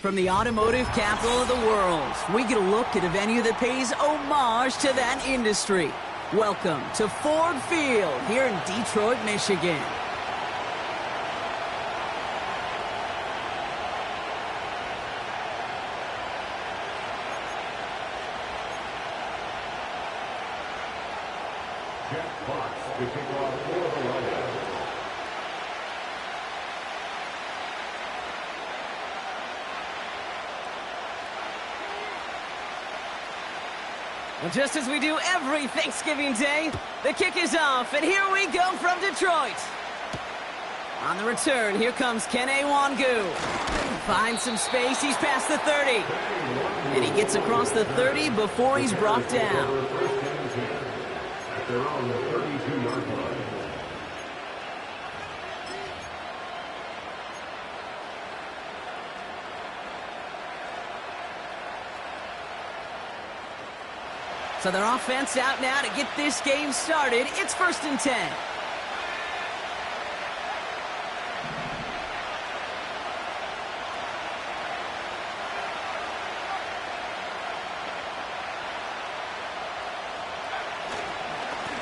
From the automotive capital of the world, we get a look at a venue that pays homage to that industry. Welcome to Ford Field here in Detroit, Michigan. Jeff Fox to kick off for the Lions. Well, just as we do every Thanksgiving Day, the kick is off, and here we go from Detroit. On the return, here comes Kene Nwangwu. Finds some space, he's past the 30. And he gets across the 30 before he's brought down. They're on the 32-yard line. So their offense out now to get this game started. It's 1st and 10.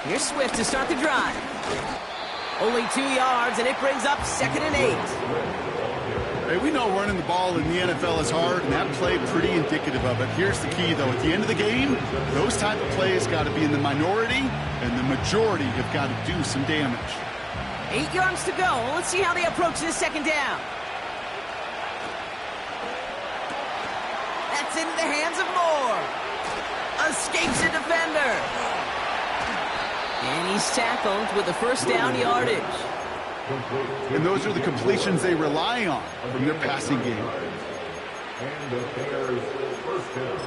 Here's Swift to start the drive. Only 2 yards, and it brings up 2nd and 8. Hey, we know running the ball in the NFL is hard, and that play pretty indicative of it. Here's the key, though. At the end of the game, those type of plays got to be in the minority, and the majority have got to do some damage. 8 yards to go. Let's see how they approach this 2nd down. That's into the hands of Moore. Escapes a defender. And he's tackled with the 1st down yardage. And those are the completions they rely on from their passing game. And the Bears' 1st down.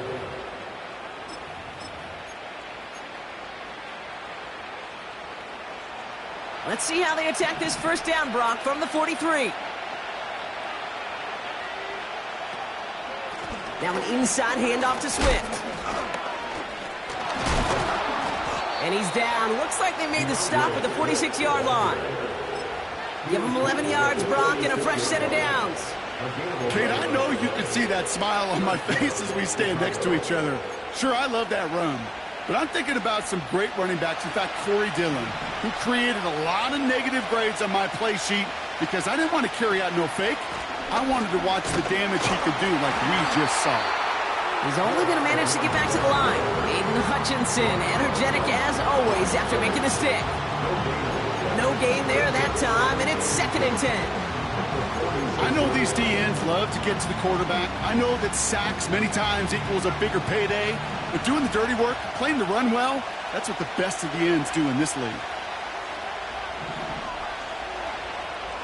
Let's see how they attack this 1st down, Brock, from the 43. Now an inside handoff to Swift. And he's down. Looks like they made the stop at the 46-yard line. Give him 11 yards, Brock, and a fresh set of downs. Kate, I know you can see that smile on my face as we stand next to each other. Sure, I love that run. But I'm thinking about some great running backs. In fact, Corey Dillon, who created a lot of negative grades on my play sheet because I didn't want to carry out no fake. I wanted to watch the damage he could do like we just saw. He's only going to manage to get back to the line. Aiden Hutchinson, energetic as always after making the stick. No gain there that time, and it's 2nd and 10. I know these DNs love to get to the quarterback. I know that sacks many times equals a bigger payday. But doing the dirty work, playing the run well, that's what the best of the ends do in this league.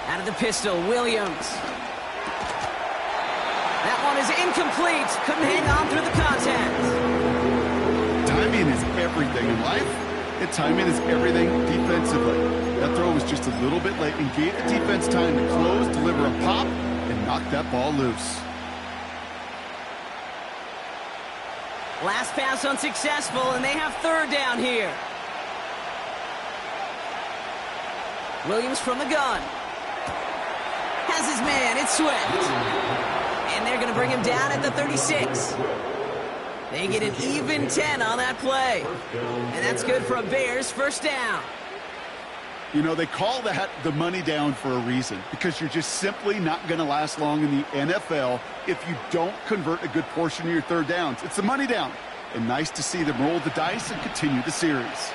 Out of the pistol, Williams. That one is incomplete. Couldn't hang on through the contact. Timing is everything in life. And timing is everything defensively. That throw was just a little bit late and gave the defense time to close, deliver a pop, and knock that ball loose. Last pass unsuccessful, and they have 3rd down here. Williams from the gun. Has his man, it's Swift. And they're going to bring him down at the 36. They get an even 10 on that play. And that's good for a Bears 1st down. You know, they call that the money down for a reason, because you're just simply not going to last long in the NFL if you don't convert a good portion of your 3rd downs. It's the money down. And nice to see them roll the dice and continue the series.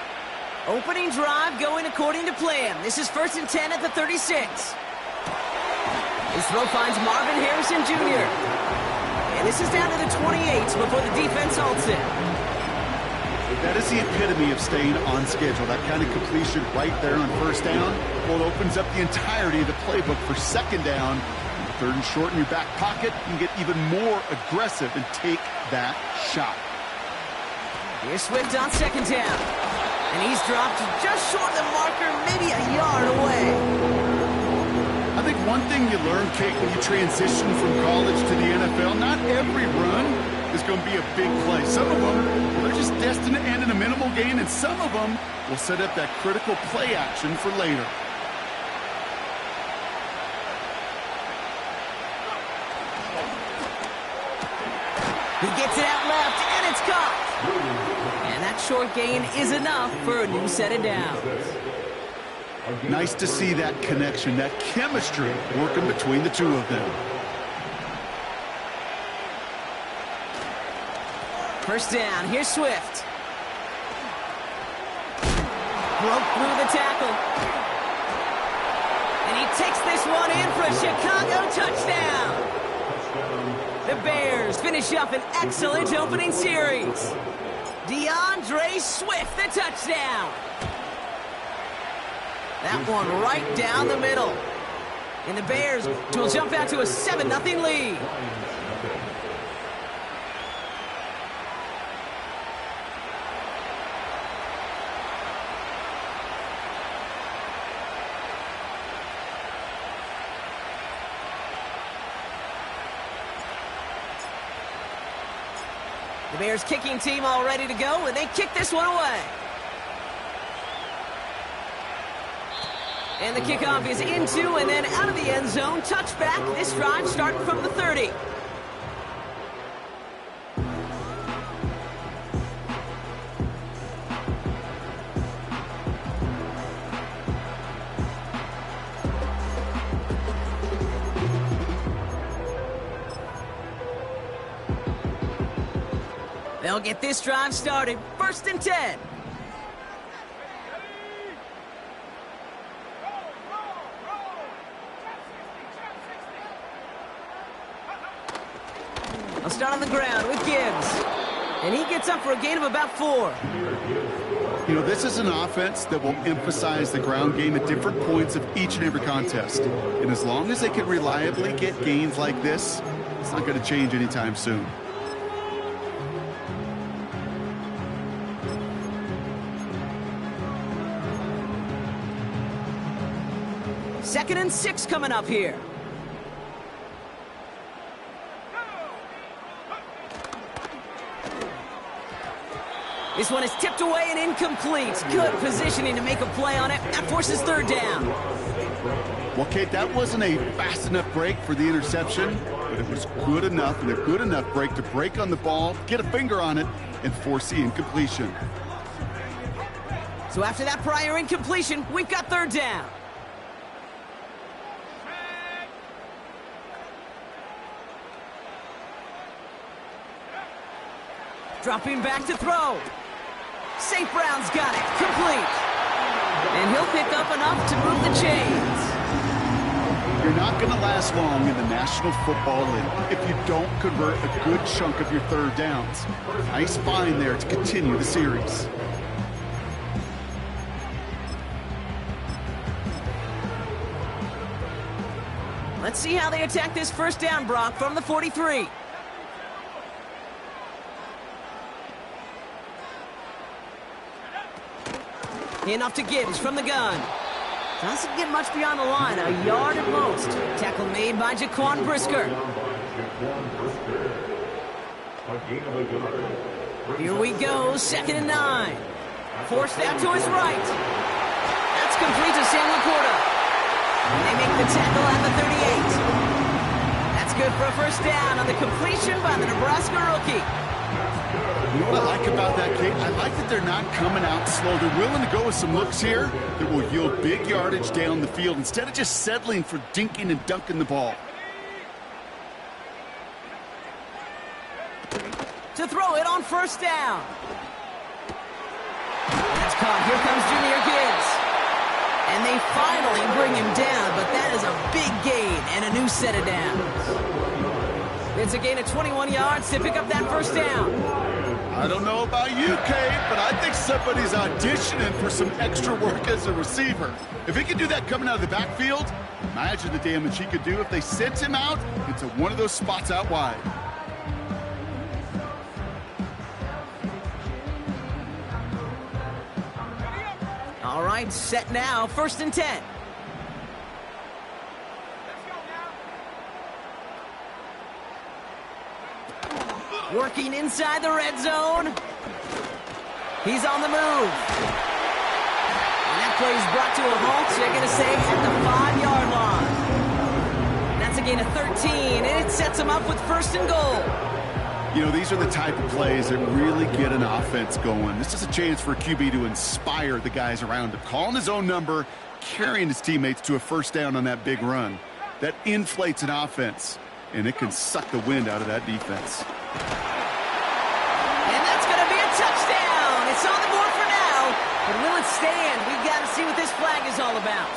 Opening drive going according to plan. This is 1st and 10 at the 36. His throw finds Marvin Harrison Jr. And this is down to the 28 before the defense halts it. That is the epitome of staying on schedule. That kind of completion right there on 1st down. Well, it opens up the entirety of the playbook for 2nd down. 3rd and short in your back pocket. You can get even more aggressive and take that shot. Here's Swift on 2nd down. And he's dropped just short of the marker, maybe a yard away. I think one thing you learn, Kate, when you transition from college to the NFL, not every run is going to be a big play. Some of them, they're just destined to end in a minimal gain, and some of them will set up that critical play action for later. He gets it out left, and it's caught. And that short gain is enough for a new set of downs. Nice to see that connection, that chemistry working between the two of them. First down, here's Swift. Broke through the tackle. And he takes this one in for a Chicago touchdown. The Bears finish up an excellent opening series. DeAndre Swift, the touchdown. That one right down the middle. And the Bears will jump out to a 7-0 lead. The Bears kicking team all ready to go, and they kick this one away. And the kickoff is into and then out of the end zone. Touchback. This drive starting from the 30. They'll get this drive started. 1st and 10. I'll start on the ground with Gibbs. And he gets up for a gain of about 4. You know, this is an offense that will emphasize the ground game at different points of each and every contest. And as long as they can reliably get gains like this, it's not going to change anytime soon. Second and 6 coming up here. This one is tipped away and incomplete. Good positioning to make a play on it. That forces 3rd down. Well, Kate, that wasn't a fast enough break for the interception, but it was good enough and a good enough break to break on the ball, get a finger on it, and force the incompletion. So after that prior incompletion, we've got 3rd down. Dropping back to throw. St. Brown's got it. Complete. And he'll pick up enough to move the chains. You're not going to last long in the National Football League if you don't convert a good chunk of your 3rd downs. Nice find there to continue the series. Let's see how they attack this 1st down, Brock, from the 43. Enough to Gibbs from the gun. Doesn't get much beyond the line, a yard at most. Tackle made by Jaquan Brisker. Here we go, 2nd and 9. Forced out to his right. That's complete to Sam Laporta. And they make the tackle at the 38. That's good for a 1st down on the completion by the Nebraska rookie. You know what I like about that kick? I like that they're not coming out slow. They're willing to go with some looks here that will yield big yardage down the field instead of just settling for dinking and dunking the ball. To throw it on 1st down. That's caught. Here comes Jahmyr Gibbs. And they finally bring him down, but that is a big gain and a new set of downs. It's a gain of 21 yards to pick up that 1st down. I don't know about you, Kate, but I think somebody's auditioning for some extra work as a receiver. If he could do that coming out of the backfield, imagine the damage he could do if they sent him out into one of those spots out wide. All right, set now, 1st and 10. Working inside the red zone. He's on the move. And that play is brought to a halt, so they're going to say at the 5-yard line. That's a gain of 13, and it sets them up with 1st and goal. You know, these are the type of plays that really get an offense going. This is a chance for a QB to inspire the guys around him. Calling his own number, carrying his teammates to a first down on that big run. That inflates an offense, and it can suck the wind out of that defense. And that's going to be a touchdown. It's on the board for now, but will it stand? We've got to see what this flag is all about.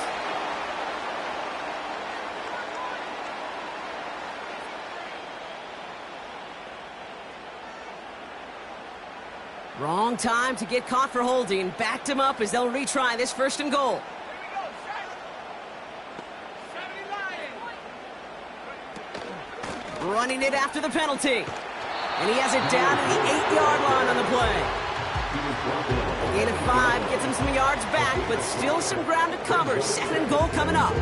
Wrong time to get caught for holding. Backed him up as they'll retry this 1st and goal. Running it after the penalty. And he has it down to the 8-yard line on the play. Gain of 5 gets him some yards back, but still some ground to cover. 2nd and goal coming up.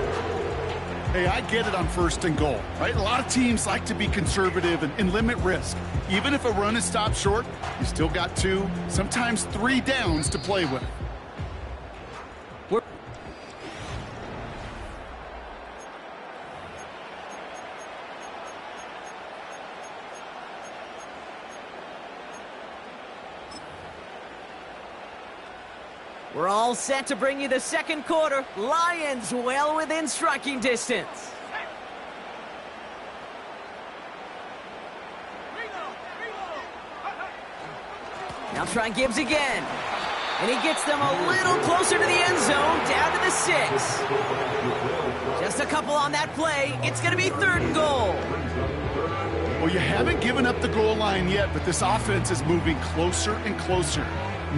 Hey, I get it on 1st and goal, right? A lot of teams like to be conservative and limit risk. Even if a run is stopped short, you still got 2, sometimes 3 downs to play with. We're all set to bring you the 2nd quarter. Lions well within striking distance. Now try Gibbs again. And he gets them a little closer to the end zone, down to the 6. Just a couple on that play. It's going to be 3rd and goal. Well, you haven't given up the goal line yet, but this offense is moving closer and closer.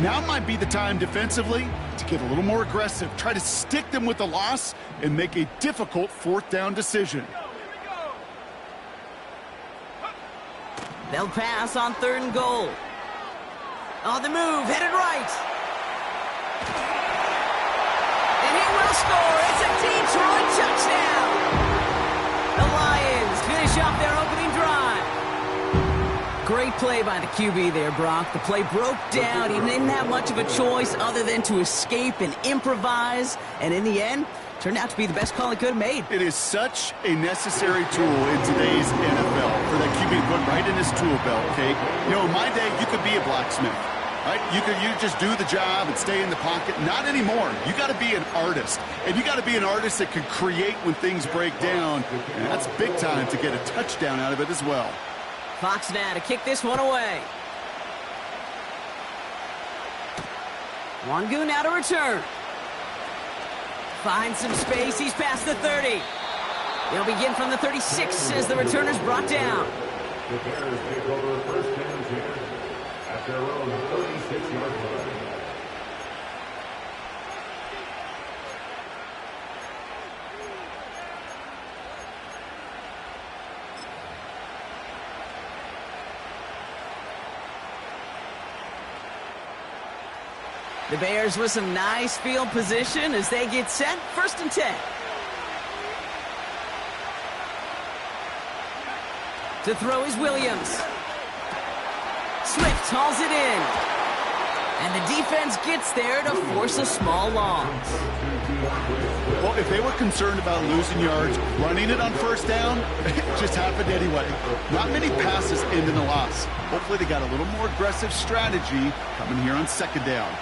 Now might be the time defensively to get a little more aggressive, try to stick them with the loss, and make a difficult 4th down decision. They'll pass on 3rd and goal. On the move, headed right. And he will score. It's a Detroit touchdown. The Lions finish off their opening drive. Great play by the QB there, Brock. The play broke down. He didn't have much of a choice other than to escape and improvise. And in the end, turned out to be the best call he could have made. It is such a necessary tool in today's NFL for that QB to put right in his tool belt, okay? You know, in my day, you could be a blacksmith, right? You just do the job and stay in the pocket. Not anymore. You got to be an artist. And you got to be an artist that can create when things break down. And that's big time to get a touchdown out of it as well. Fox now to kick this one away. Wangu now to return. Finds some space. He's past the 30. He'll begin from the 36 as the returner's brought down. The Bears take over 1st and 10 at their own 36-yard line. The Bears with some nice field position as they get set. 1st and 10. To throw is Williams. Swift hauls it in. And the defense gets there to force a small loss. Well, if they were concerned about losing yards, running it on 1st down, it just happened anyway. Not many passes end in a loss. Hopefully they got a little more aggressive strategy coming here on 2nd down.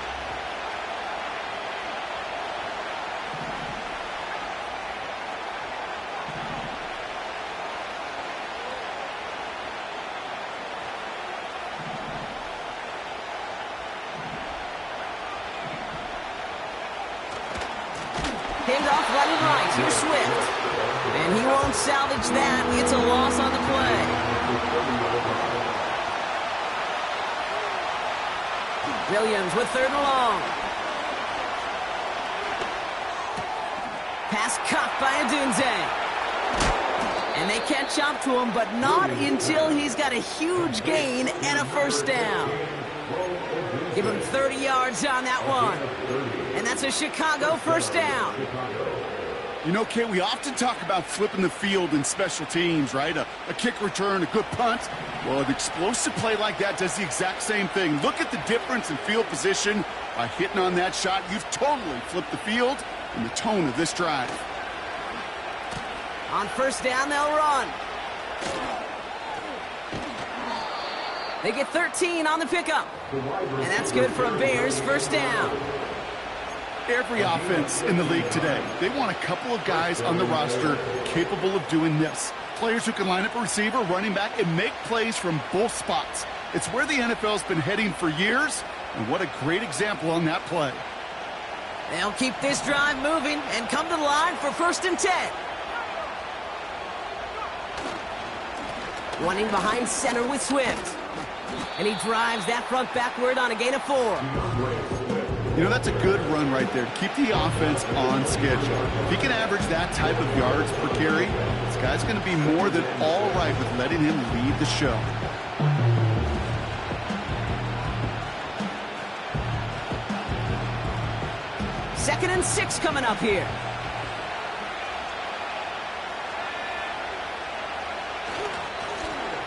Handoff right and right. Here's Swift. And he won't salvage that. It's a loss on the play. Williams with 3rd and long. Pass caught by Adunze. And they catch up to him, but not until he's got a huge gain and a 1st down. Give him 30 yards on that one. And that's a Chicago 1st down. You know, Kate, we often talk about flipping the field in special teams, right? A kick return, a good punt. Well, an explosive play like that does the exact same thing. Look at the difference in field position. By hitting on that shot, you've totally flipped the field and the tone of this drive. On 1st down, they'll run. They get 13 on the pickup. And that's good for a Bears first down. Every offense in the league today, they want a couple of guys on the roster capable of doing this. Players who can line up a receiver, running back, and make plays from both spots. It's where the NFL's been heading for years, and what a great example on that play. They'll keep this drive moving and come to the line for 1st and 10. Running behind center with Swift. And he drives that front backward on a gain of 4. You know, that's a good run right there to keep the offense on schedule. If he can average that type of yards per carry, this guy's going to be more than all right with letting him lead the show. Second and 6 coming up here.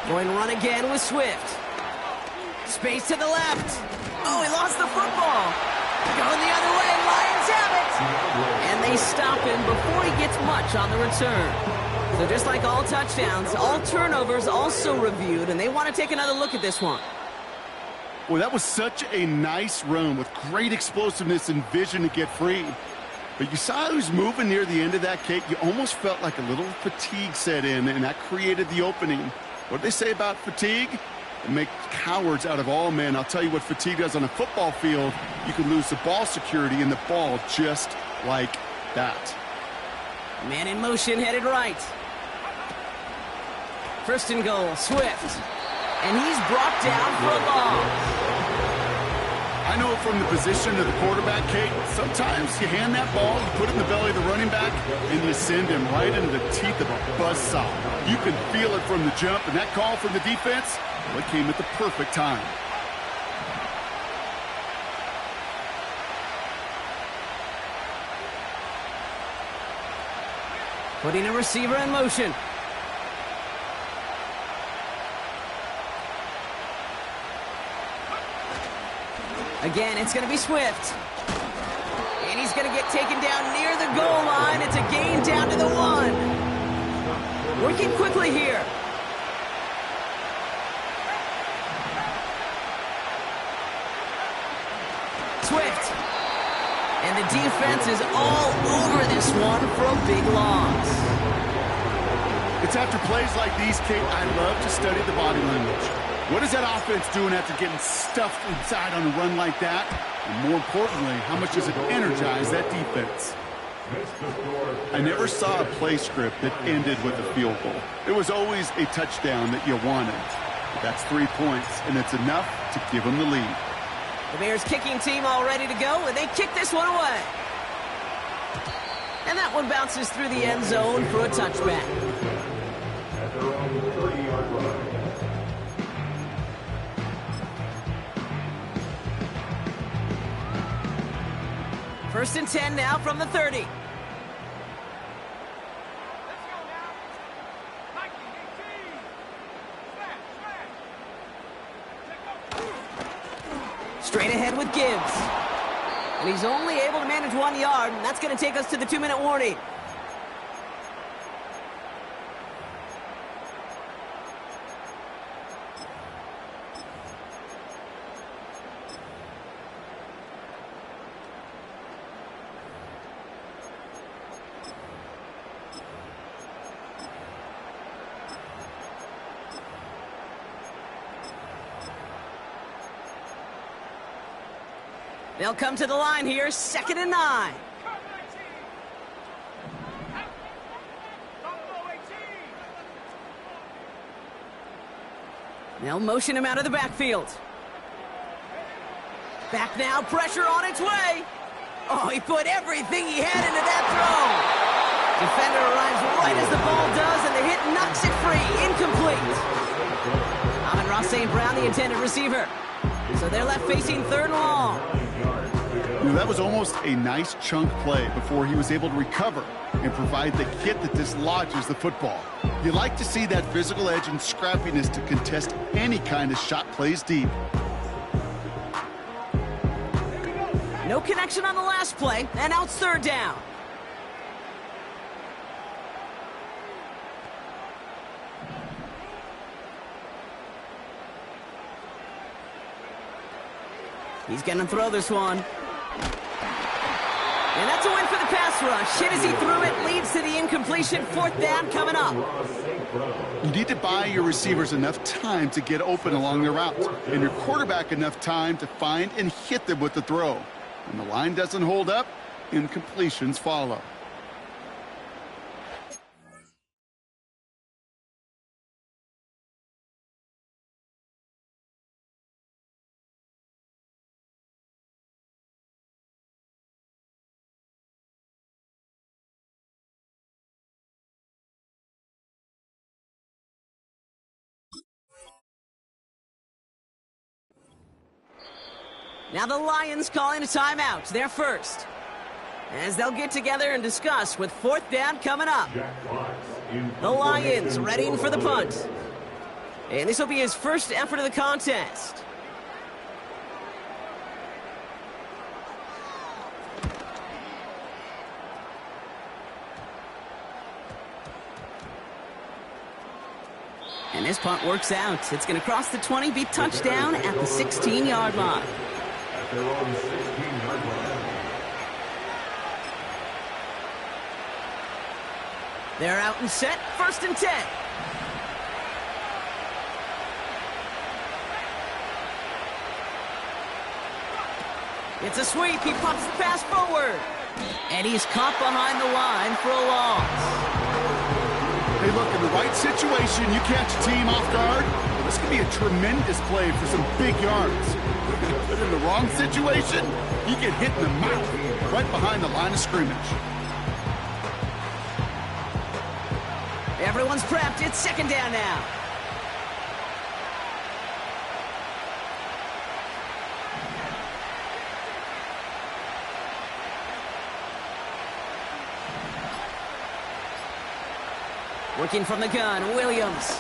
Going run again with Swift. Space to the left. Oh, he lost the football. Going the other way, Lions have it. And they stop him before he gets much on the return. So just like all touchdowns, all turnovers also reviewed, and they want to take another look at this one. Well, that was such a nice run with great explosiveness and vision to get free. But you saw who's moving near the end of that kick. You almost felt like a little fatigue set in, and that created the opening. What do they say about fatigue? It makes cowards out of all men. I'll tell you what fatigue does on a football field. You can lose the ball security in the ball just like that. Man in motion, headed right. 1st and goal, Swift. And he's brought down for a loss. I know from the position of the quarterback, Kate, sometimes you hand that ball, you put it in the belly of the running back, and you send him right into the teeth of a buzzsaw. You can feel it from the jump, and that call from the defense, well, it came at the perfect time. Putting a receiver in motion. Again, it's going to be Swift. And he's going to get taken down near the goal line. It's a gain down to the 1. Working quickly here. Swift. And the defense is all over this one for a big loss. It's after plays like these, Kate, I love to study the body language. What is that offense doing after getting stuffed inside on a run like that? And more importantly, how much does it energize that defense? I never saw a play script that ended with a field goal. It was always a touchdown that you wanted. But that's 3 points, and it's enough to give them the lead. The Bears kicking team all ready to go, and they kick this one away. And that one bounces through the end zone for a touchback. At their own 30-yard line. 1st and 10 now from the 30. Straight ahead with Gibbs. And he's only able to manage 1 yard, and that's going to take us to the 2-minute warning. They'll come to the line here, 2nd and 9. They'll motion him out of the backfield. Back now, pressure on its way. Oh, he put everything he had into that throw. Defender arrives right as the ball does, and the hit knocks it free. Incomplete. Amon-Ra St. Brown, the intended receiver. So they're left facing 3rd and long. You know, that was almost a nice chunk play before he was able to recover and provide the hit that dislodges the football. You like to see that physical edge and scrappiness to contest any kind of shot plays deep. No connection on the last play, and now it's 3rd down. He's going to throw this one. And that's a win for the pass rush. Hit as he threw it, leads to the incompletion. 4th down coming up. You need to buy your receivers enough time to get open along the route, and your quarterback enough time to find and hit them with the throw. When the line doesn't hold up, incompletions follow. Now the Lions calling a timeout, their first. As they'll get together and discuss with 4th down coming up. The Lions readying for the punt. And this will be his first effort of the contest. And this punt works out. It's going to cross the 20, be touchdown at the 16-yard line. Their own 16-yard line. They're out and set, 1st and 10. It's a sweep, he pumps the pass forward. And he's caught behind the line for a loss. Hey, look, in the right situation, you catch a team off guard. Well, this could be a tremendous play for some big yards. But in the wrong situation, you get hit in the mouth right behind the line of scrimmage. Everyone's prepped. It's 2nd down now. Working from the gun, Williams.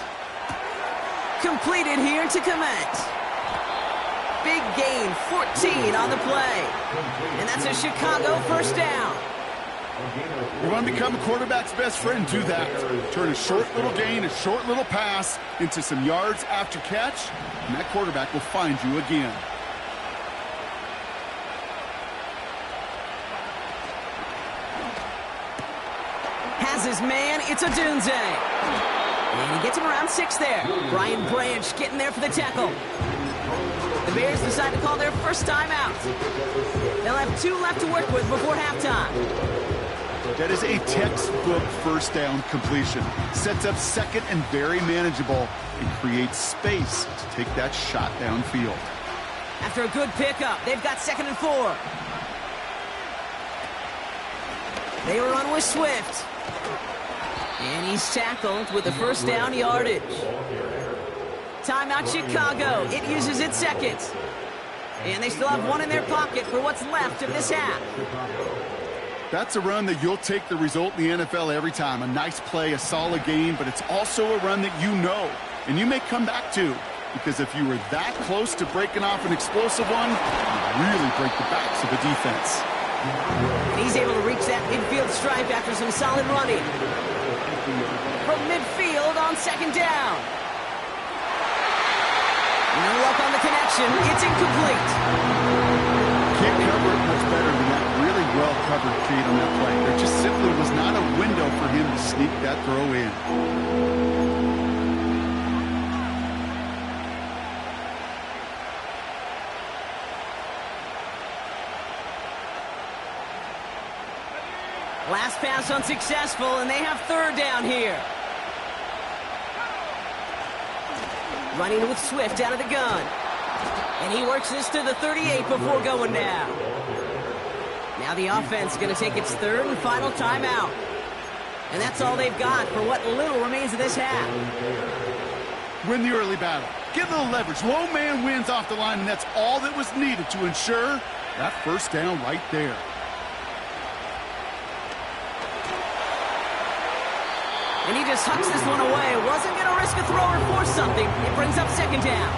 Completed here to Kmet. Big gain, 14 on the play. And that's a Chicago 1st down. You want to become a quarterback's best friend, do that. Turn a short little gain, a short little pass into some yards after catch, and that quarterback will find you again. Has his man, it's Odunze. And he gets him around 6 there. Brian Branch getting there for the tackle. The Bears decide to call their first timeout. They'll have 2 left to work with before halftime. That is a textbook 1st down completion. Sets up 2nd and very manageable and creates space to take that shot downfield. After a good pickup, they've got 2nd and 4. They run with Swift. And he's tackled with the 1st down yardage. Timeout Chicago. It uses its 2nd. And they still have 1 in their pocket for what's left of this half. That's a run that you'll take the result in the NFL every time. A nice play, a solid game, but it's also a run that you know, and you may come back to, because if you were that close to breaking off an explosive one, you really break the backs of the defense. And he's able to reach that midfield stripe after some solid running. From midfield on 2nd down. No luck on the connection. It's incomplete. Can't cover it much better than that really well-covered feed on that play. There just simply was not a window for him to sneak that throw in. Last pass unsuccessful, and they have 3rd down here. Running with Swift out of the gun. And he works this to the 38 before going down. Now the offense is going to take its 3rd and final timeout. And that's all they've got for what little remains of this half. Win the early battle. Get a little leverage. Low man wins off the line, and that's all that was needed to ensure that 1st down right there. And he just hucks this one away. Wasn't going to risk a throw or force something. It brings up 2nd down.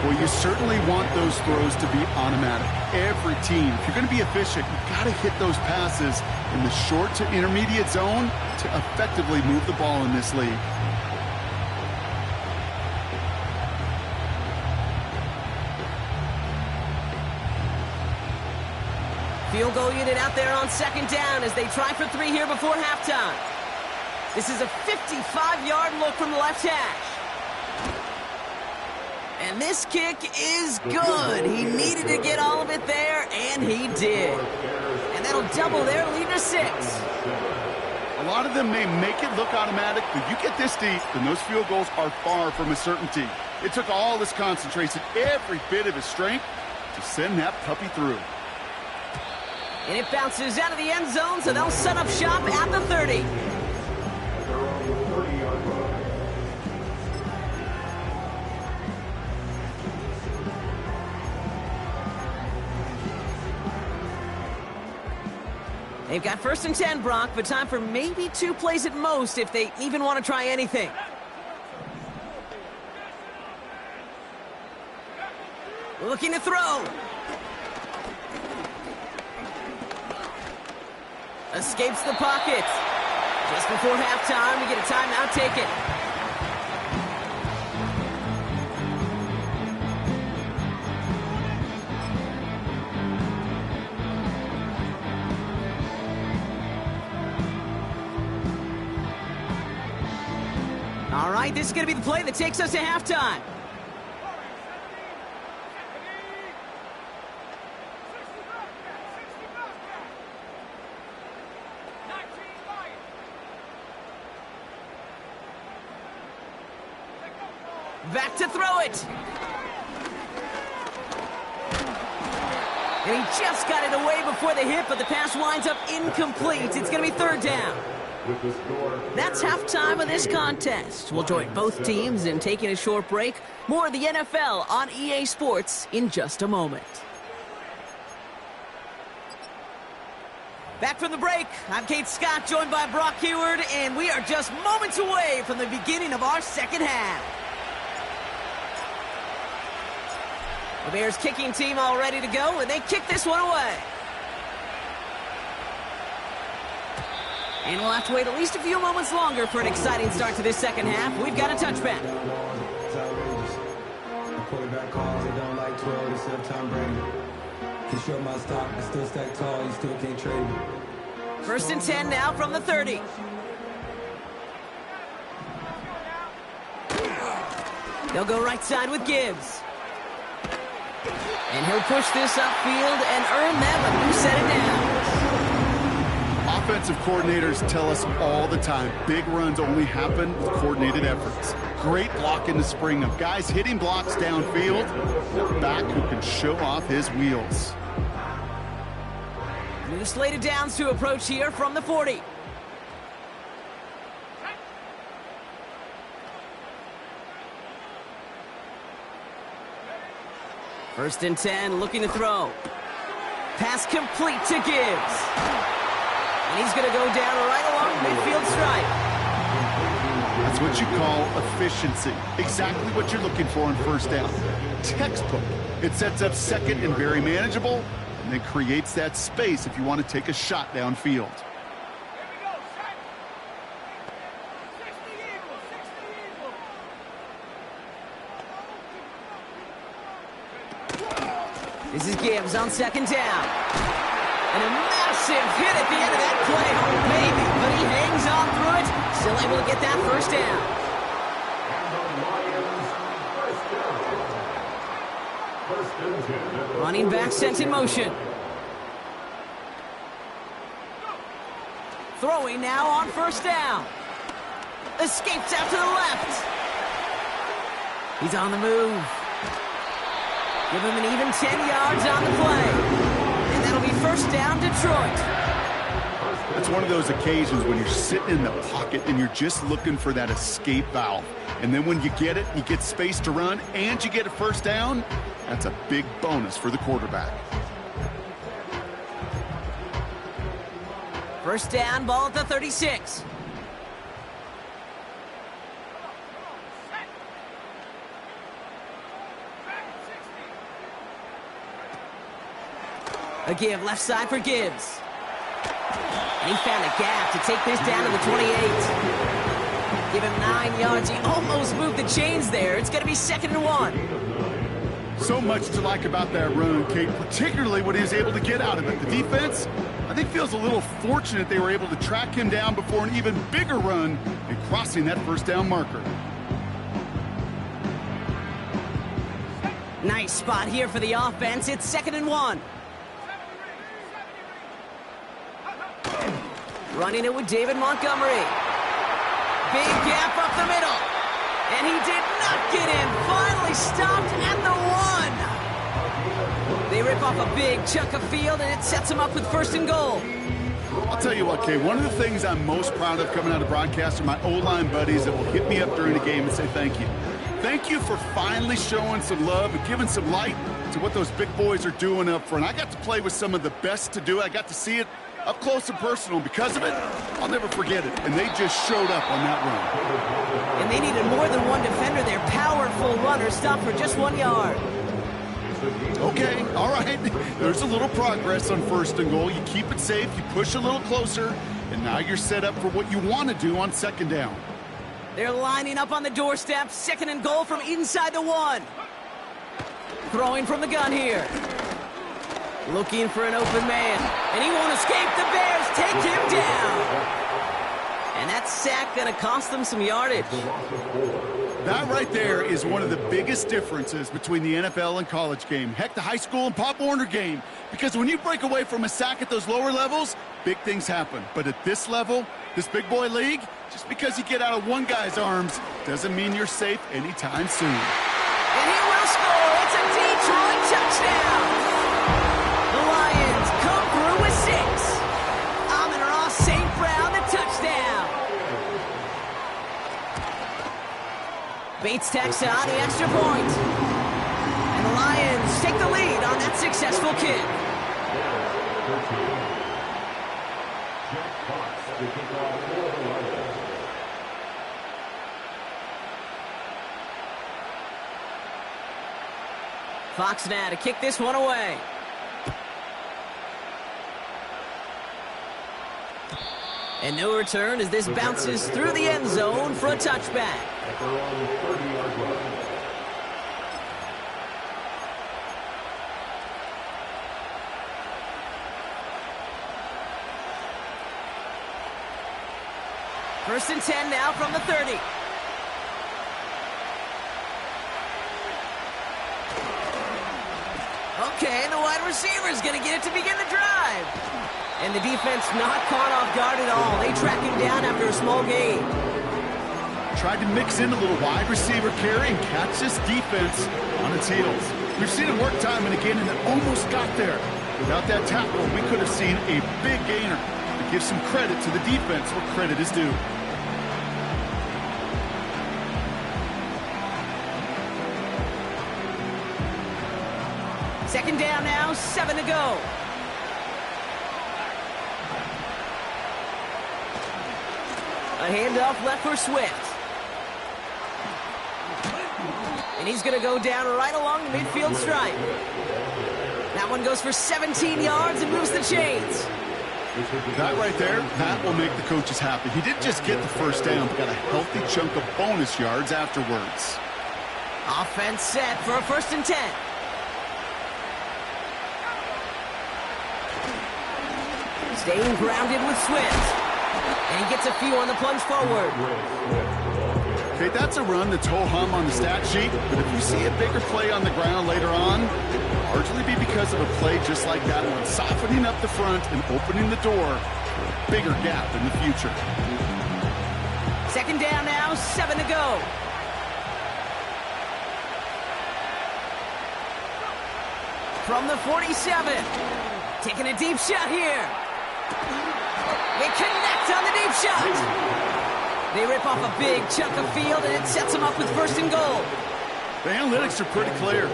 Well, you certainly want those throws to be automatic. Every team, if you're going to be efficient, you've got to hit those passes in the short to intermediate zone to effectively move the ball in this league. Field goal unit out there on second down as they try for 3 here before halftime. This is a 55-yard look from the left hash. And this kick is good. He needed to get all of it there, and he did. And that'll double their lead to 6. A lot of them may make it look automatic, but you get this deep, and those field goals are far from a certainty. It took all his concentration, every bit of his strength, to send that puppy through. And it bounces out of the end zone, so they'll set up shop at the 30. They've got 1st and 10, Brock, but time for maybe 2 plays at most if they even want to try anything. Looking to throw. Escapes the pocket. Just before halftime, we get a timeout taken. All right, this is going to be the play that takes us to halftime. Back to throw it. And he just got it away before the hit, but the pass winds up incomplete. It's going to be 3rd down. That's halftime of this contest. We'll join both teams in taking a short break. More of the NFL on EA Sports in just a moment. Back from the break, I'm Kate Scott, joined by Brock Huard, and we are just moments away from the beginning of our second half. The Bears kicking team all ready to go, and they kick this one away. And we'll have to wait at least a few moments longer for an exciting start to this second half. We've got a touchback. It's outrageous. The quarterback calls, they don't like 12, they still Tom Brady. He showed my stock, but still stack tall, you still can't trade me. 1st and 10 now from the 30. They'll go right side with Gibbs. And he'll push this upfield and earn them a new set of downs. Offensive coordinators tell us all the time, big runs only happen with coordinated efforts. Great block in the spring of guys hitting blocks downfield, a back who can show off his wheels. New slated downs to approach here from the 40. First and 10, looking to throw. Pass complete to Gibbs. And he's going to go down right along midfield stripe. That's what you call efficiency. Exactly what you're looking for in 1st down. Textbook. It sets up 2nd and very manageable, and then creates that space if you want to take a shot downfield. This is Gibbs on 2nd down. And a massive hit at the end of that play. Oh, baby. But he hangs on through it. Still able to get that 1st down. Running back sent in motion. Throwing now on 1st down. Escapes out to the left. He's on the move. Give him an even 10 yards on the play. And that'll be 1st down, Detroit. It's one of those occasions when you're sitting in the pocket and you're just looking for that escape valve. And then when you get it, you get space to run, and you get a 1st down. That's a big bonus for the quarterback. 1st down, ball at the 36. A give left side for Gibbs. And he found a gap to take this down to the 28. Give him 9 yards. He almost moved the chains there. It's going to be 2nd and 1. So much to like about that run, Kate, particularly what he was able to get out of it. The defense, I think, feels a little fortunate they were able to track him down before an even bigger run and crossing that first down marker. Nice spot here for the offense. It's 2nd and 1. Running it with David Montgomery. Big gap up the middle. And he did not get in. Finally stopped and the 1. They rip off a big chunk of field, and it sets him up with 1st and goal. I'll tell you what, Kay, one of the things I'm most proud of coming out of broadcast are my O-line buddies that will hit me up during the game and say thank you. Thank you for finally showing some love and giving some light to what those big boys are doing up front. I got to play with some of the best to do it. I got to see it up close and personal. Because of it, I'll never forget it. And they just showed up on that run. And they needed more than one defender. Their powerful runner stopped for just 1 yard. Okay, all right. There's a little progress on 1st and goal. You keep it safe, you push a little closer, and now you're set up for what you want to do on 2nd down. They're lining up on the doorstep. 2nd and goal from inside the 1. Throwing from the gun here. Looking for an open man. And he won't escape. The Bears take him down. And that sack going to cost them some yardage. That right there is one of the biggest differences between the NFL and college game. Heck, the high school and Pop Warner game. Because when you break away from a sack at those lower levels, big things happen. But at this level, this big boy league, just because you get out of one guy's arms doesn't mean you're safe anytime soon. And he will score. It's a Detroit touchdown. The Lions come through with 6. Amon-Ra St. Brown, the touchdown. Bates tacks on the extra point. And the Lions take the lead on that successful kick. Fox now to kick this one away. And no return as this bounces through the end zone for a touchback. First and 10 now from the 30. Okay, the wide receiver is going to get it to begin the drive. And the defense not caught off guard at all. They track him down after a small gain. Tried to mix in a little wide receiver carry and catch this defense on its heels. We've seen it work time and again, and it almost got there. Without that tackle, we could have seen a big gainer. To give some credit to the defense where credit is due. Second down now, 7 to go. A handoff left for Swift. And he's going to go down right along the midfield stripe. That one goes for 17 yards and moves the chains. That right there, that will make the coaches happy. He didn't just get the first down, but got a healthy chunk of bonus yards afterwards. Offense set for a 1st and 10. Staying grounded with Swift. And he gets a few on the plunge forward. Okay, that's a run that's ho-hum on the stat sheet, but if you see a bigger play on the ground later on, it'll largely be because of a play just like that one, softening up the front and opening the door for a bigger gap in the future. Second down now, 7 to go. From the 47, taking a deep shot here. They connect on the deep shot. They rip off a big chunk of field, and it sets them up with 1st and goal. The analytics are pretty clear.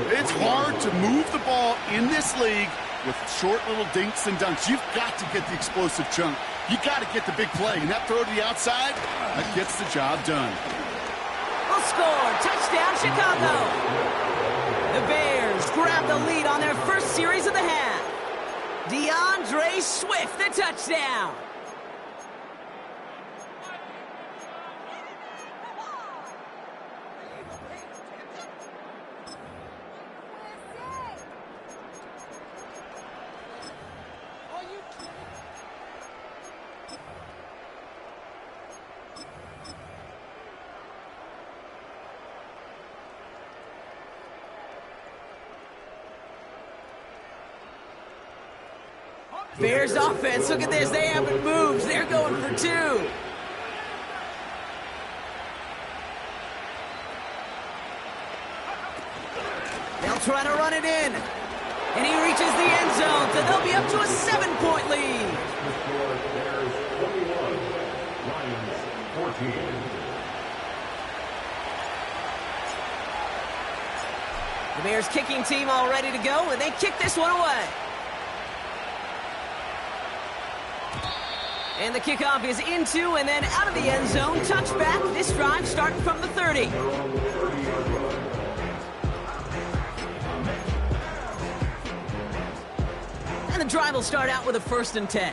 It's hard to move the ball in this league with short little dinks and dunks. You've got to get the explosive chunk. You got to get the big play, and that throw to the outside, that gets the job done. Will score. Touchdown, Chicago. The Bears grab the lead on their first series of the half. DeAndre Swift, the touchdown. Bears offense, look at this. They haven't moved. They're going for two. They'll try to run it in. And he reaches the end zone, so they'll be up to a 7-point lead. Bears 21, Lions 14. The Bears kicking team all ready to go, and they kick this one away. And the kickoff is into and then out of the end zone. Touchback. This drive starting from the 30. And the drive will start out with a 1st and 10.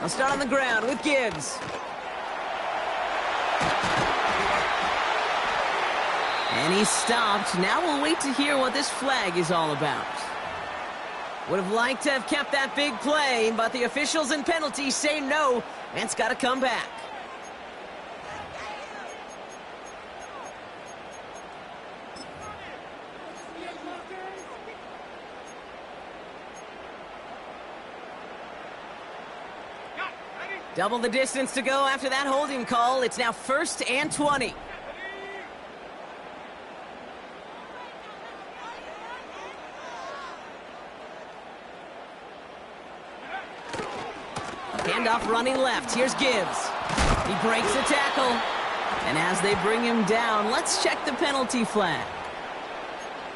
I'll start on the ground with Gibbs. And he's stopped. Now we'll wait to hear what this flag is all about. Would have liked to have kept that big play, but the officials and penalties say no, and it's got to come back. Double the distance to go after that holding call. It's now 1st and 20. Handoff running left. Here's Gibbs. He breaks a tackle. And as they bring him down, let's check the penalty flag.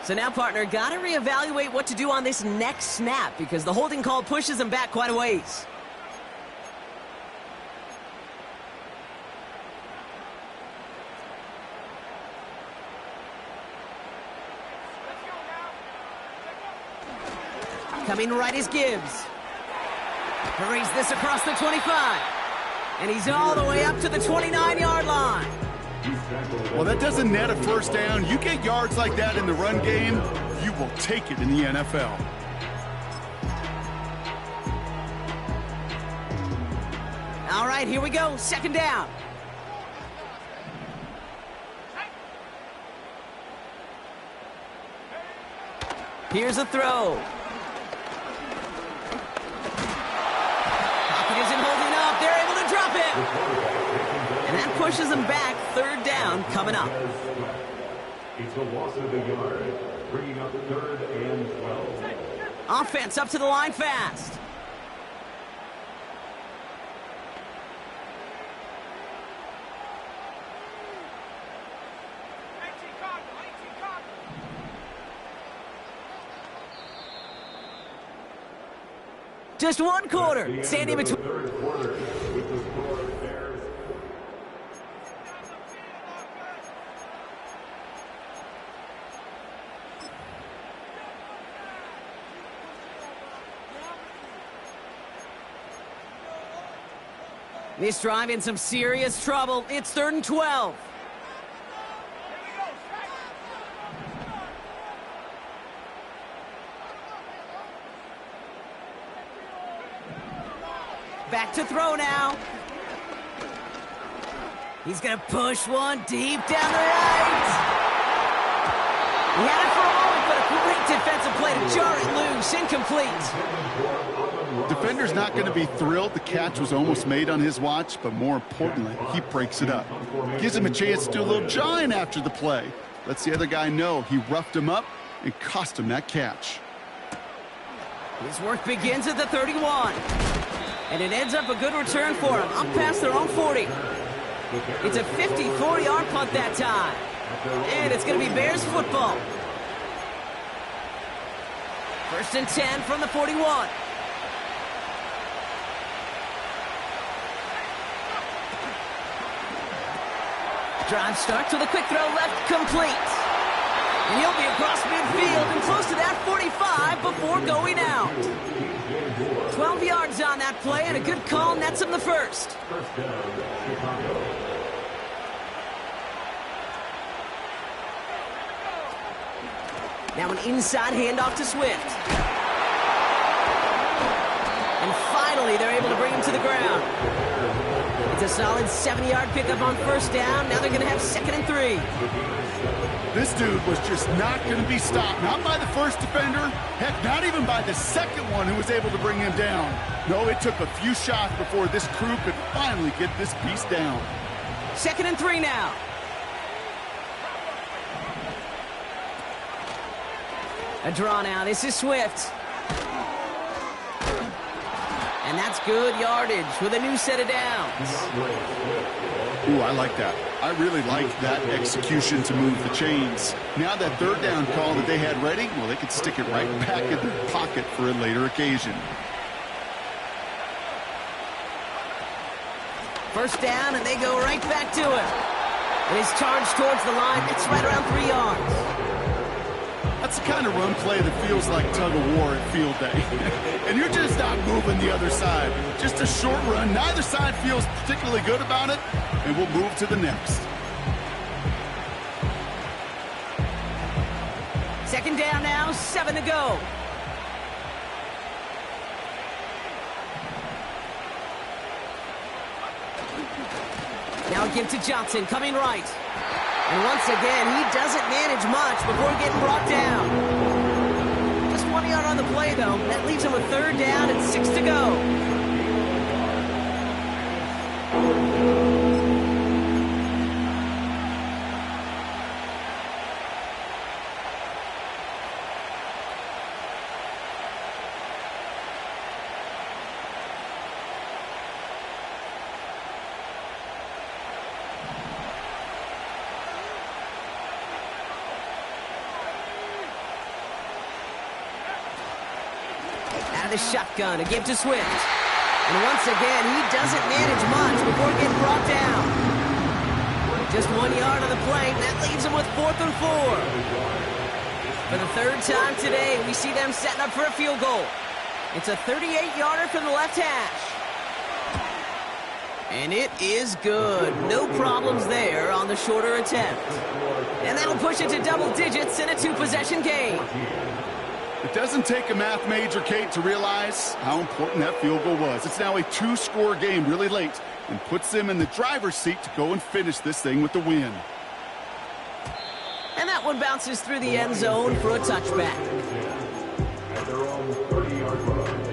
So now, partner, got to reevaluate what to do on this next snap because the holding call pushes him back quite a ways. Coming right is Gibbs. Hurries this across the 25. And he's all the way up to the 29-yard line. Well, that doesn't net a 1st down. You get yards like that in the run game, you will take it in the NFL. All right, here we go. 2nd down. Here's a throw. And that pushes them back. 3rd down coming up. It's a loss of a yard, bringing up 3rd and 12. Offense up to the line fast. Just 1 quarter. Standing between. This drive in some serious trouble. It's 3rd and 12. Back to throw now. He's going to push one deep down the right. He had it for a moment, but a great defensive play to jar it loose. Incomplete. Defender's not going to be thrilled. The catch was almost made on his watch, but more importantly, he breaks it up. Gives him a chance to do a little jawing after the play. Lets the other guy know he roughed him up and cost him that catch. His work begins at the 31. And it ends up a good return for him, up past their own 40. It's a 54-yard punt that time. And it's going to be Bears football. 1st and 10 from the 41. Drive starts with a quick throw left, complete. And he'll be across midfield and close to that 45 before going out. 12 yards on that play, and a good call nets him the 1st. Now an inside handoff to Swift. And finally, early, they're able to bring him to the ground. It's a solid 70-yard pickup on first down. Now they're going to have 2nd and 3. This dude was just not going to be stopped. Not by the first defender. Heck, not even by the second one who was able to bring him down. No, it took a few shots before this crew could finally get this beast down. 2nd and 3 now. A draw now. This is Swift. And that's good yardage with a new set of downs. Ooh, I like that. I really like that execution to move the chains. Now that 3rd down call that they had ready, well, they could stick it right back in their pocket for a later occasion. First down, and they go right back to it. It is charged towards the line. It's right around 3 yards. That's the kind of run play that feels like tug-of-war at field day. And you're just not moving the other side. Just a short run. Neither side feels particularly good about it, and we'll move to the next. 2nd down now, 7 to go. Now a give to Johnson, coming right. And once again, he doesn't manage much before getting brought down. Just 1 yard on the play, though. That leaves him with 3rd down and 6 to go. The shotgun, a give to Swift. And once again, he doesn't manage much before getting brought down. Just 1 yard on the play, and that leaves him with 4th and 4. For the 3rd time today, we see them setting up for a field goal. It's a 38-yarder from the left hash. And it is good. No problems there on the shorter attempt. And that'll push it to double digits in a 2-possession game. It doesn't take a math major, Kate, to realize how important that field goal was. It's now a 2-score game really late and puts them in the driver's seat to go and finish this thing with the win. And that one bounces through the end zone for a touchback. At their own 30-yard line.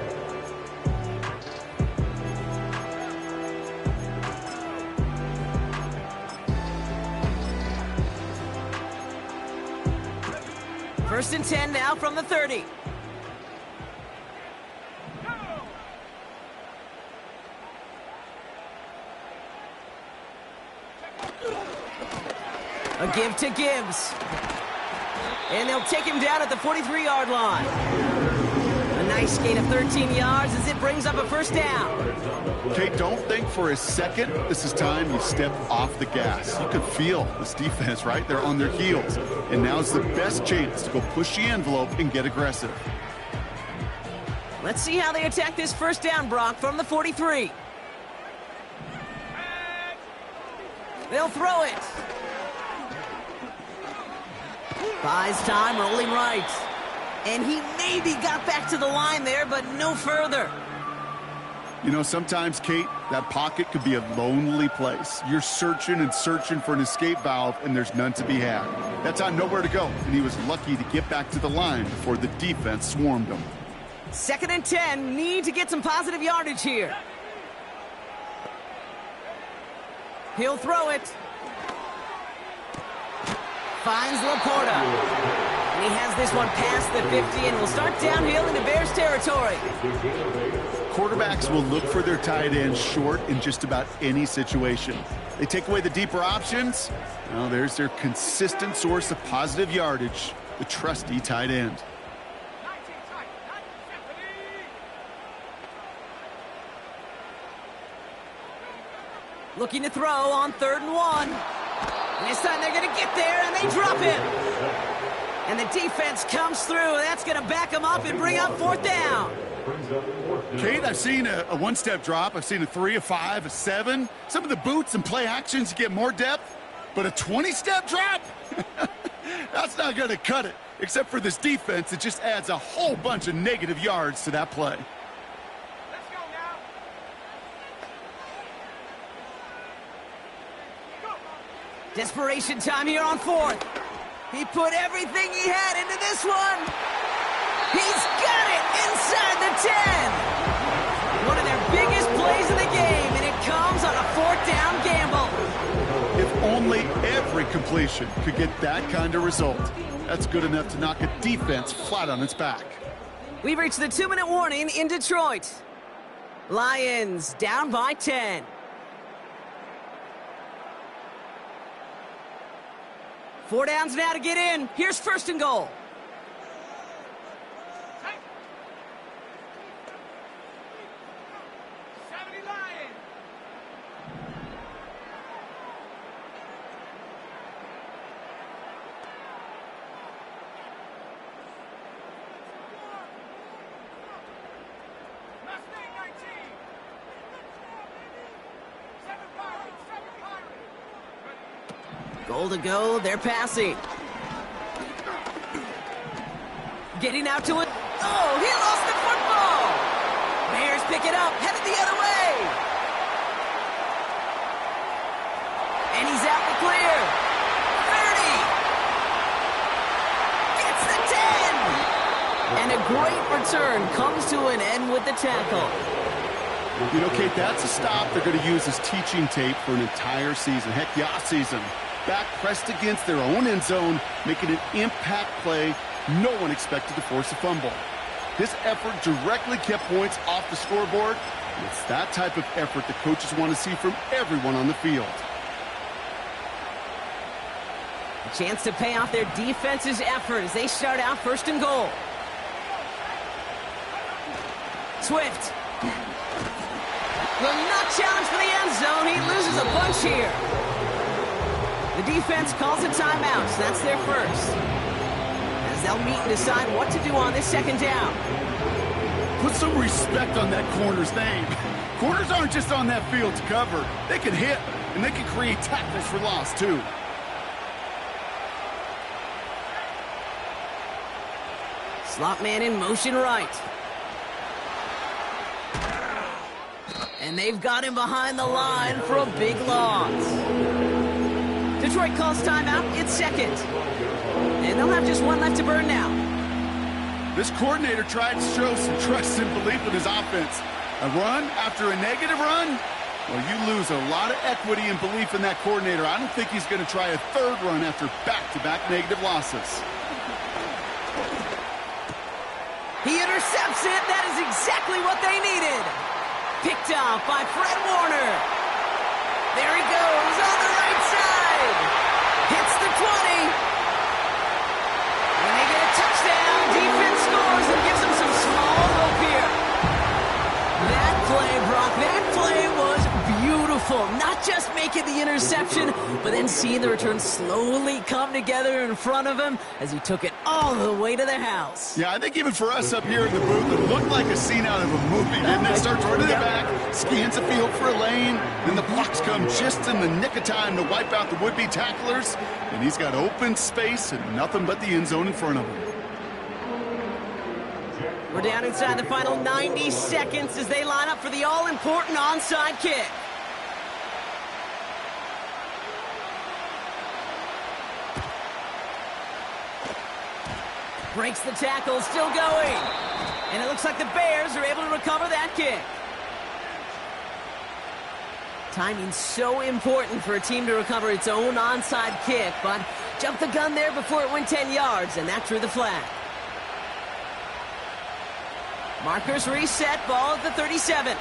First and 10 now from the 30. A give to Gibbs. And they'll take him down at the 43-yard line. A nice gain of 13 yards as it brings up a 1st down. Kate, don't think for a second this is time you step off the gas. You can feel this defense, right? They're on their heels. And now's the best chance to go push the envelope and get aggressive. Let's see how they attack this 1st down, Brock, from the 43. They'll throw it. Buys time, rolling right. And he maybe got back to the line there, but no further. You know, sometimes, Kate, that pocket could be a lonely place. You're searching and searching for an escape valve, and there's none to be had. That time, nowhere to go, and he was lucky to get back to the line before the defense swarmed him. 2nd and 10, need to get some positive yardage here. He'll throw it. Finds Laporta. And he has this one past the 50 and will start downhill into Bears territory. Quarterbacks will look for their tight end short in just about any situation. They take away the deeper options. Well, there's their consistent source of positive yardage, the trusty tight end. Looking to throw on 3rd and 1. And this time they're going to get there, and they drop him. And the defense comes through. That's going to back them up and bring up 4th down. Kate, I've seen a one-step drop. I've seen a 3, a 5, a 7. Some of the boots and play actions get more depth. But a 20-step drop? That's not going to cut it. Except for this defense, it just adds a whole bunch of negative yards to that play. Let's go now. Desperation time here on fourth. He put everything he had into this one. He's got it inside the 10. One of their biggest plays of the game, and it comes on a fourth down gamble. If only every completion could get that kind of result. That's good enough to knock a defense flat on its back. We've reached the 2-minute warning in Detroit. Lions down by 10. Four downs now to get in. Here's first and goal. Goal to go, they're passing. Getting out to it. Oh, he lost the football! Bears pick it up, headed the other way. And he's out the clear. 30. Gets the 10. And a great return comes to an end with the tackle. You know, Kate, that's a stop they're going to use as teaching tape for an entire season. Heck, the off-season. Back pressed against their own end zone, making an impact play no one expected to force a fumble. This effort directly kept points off the scoreboard. And it's that type of effort that coaches want to see from everyone on the field. A chance to pay off their defense's effort as they start out first and goal. Swift. Will not challenge for the end zone. He loses a bunch here. The defense calls a timeout, so that's their first. As they'll meet and decide what to do on this second down. Put some respect on that corner's name. Corners aren't just on that field to cover. They can hit, and they can create tackles for loss, too. Slot man in motion right. And they've got him behind the line for a big loss. Detroit calls timeout. It's second. And they'll have just one left to burn now. This coordinator tried to show some trust and belief in his offense. A run after a negative run? Well, you lose a lot of equity and belief in that coordinator. I don't think he's going to try a third run after back-to-back negative losses. He intercepts it. That is exactly what they needed. Picked off by Fred Warner. There he goes on the right side. Hits the 20. When they get a touchdown, defense scores and gives them some small hope here. That play, Brock, that play was beautiful. Not just making the interception, but then seeing the return slowly come together in front of him as he took it all the way to the house. Yeah, I think even for us up here in the booth, it looked like a scene out of a movie, didn't it? Starts running it back, scans the field for a lane, then the blocks come just in the nick of time to wipe out the would-be tacklers, and he's got open space and nothing but the end zone in front of him. We're down inside the final 90 seconds as they line up for the all-important onside kick. Breaks the tackle, still going. And it looks like the Bears are able to recover that kick. Timing's so important for a team to recover its own onside kick, but jumped the gun there before it went 10 yards, and that drew the flag. Markers reset, ball at the 37.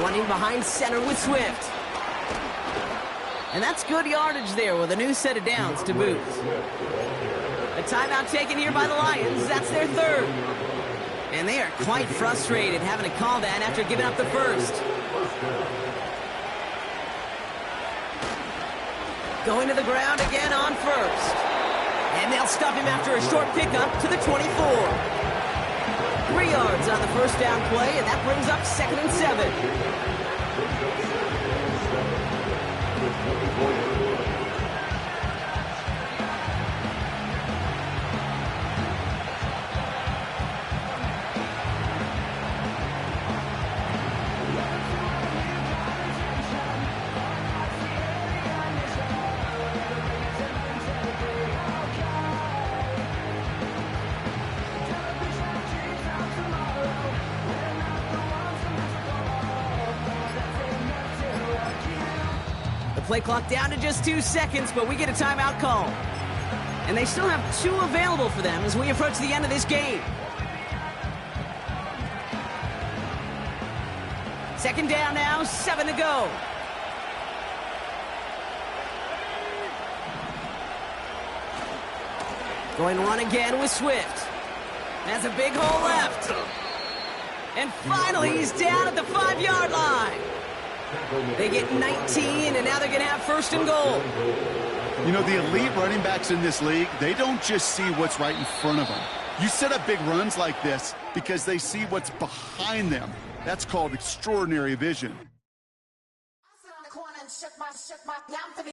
Running behind center with Swift. And that's good yardage there with a new set of downs to boot. A timeout taken here by the Lions. That's their third. And they are quite frustrated having to call that after giving up the first. Going to the ground again on first. And they'll stop him after a short pickup to the 24. 3 yards on the first down play, and that brings up 2nd and 7. play clock down to just 2 seconds, but we get a timeout call. And they still have 2 available for them as we approach the end of this game. Second down now, 7 to go. Going to run again with Swift. Has a big hole left. And finally, he's down at the 5-yard line. They get 19, and now they're going to have first and goal. You know, the elite running backs in this league, they don't just see what's right in front of them. You set up big runs like this because they see what's behind them. That's called extraordinary vision.